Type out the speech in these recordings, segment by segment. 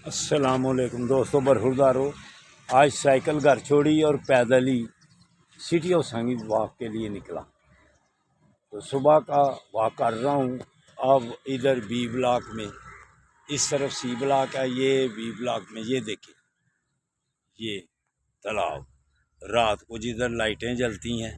السلام علیکم دوستوں، برخوردارو آج سائیکل گھر چھوڑی اور پیدل ہی سٹی آف سنگیت واک کے لیے نکلا۔ تو صبح کا واک کر رہا ہوں۔ اب ادھر بی بلاک میں اس طرف سی بلاک ہے، یہ بی بلاک میں یہ دیکھیں، یہ تالاب رات کو جدھر لائٹیں جلتی ہیں۔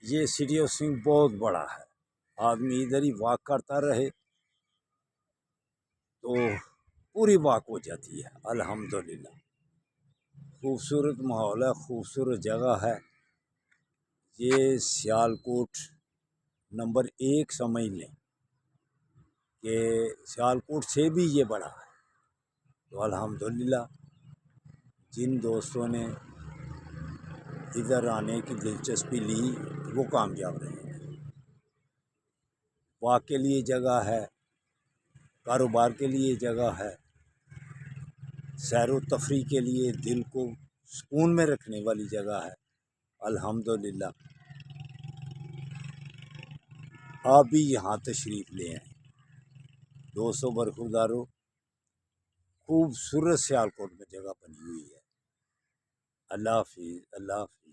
یہ سٹی آف سنگھ بہت بڑا ہے، آدمی ادھر ہی واک کرتا رہے تو پوری واک ہو جاتی ہے۔ الحمدللہ خوبصورت ماحول ہے، خوبصورت جگہ ہے۔ یہ سیالکوٹ نمبر 1 سمجھ لیں کہ سیالکوٹ سے بھی یہ بڑا ہے۔ تو الحمدللہ جن دوستوں نے ادھر آنے کی دلچسپی لی وہ کامیاب رہے۔ واک کے لیے جگہ ہے، کاروبار کے لیے جگہ ہے، سیر و تفریح کے لیے دل کو سکون میں رکھنے والی جگہ ہے۔ الحمدللہ آپ بھی یہاں تشریف لے آئیں۔ دوستوں برخوردارو، خوبصورت سیالکوٹ میں جگہ بنی ہوئی ہے۔ اللہ حافظ، اللہ حافظ۔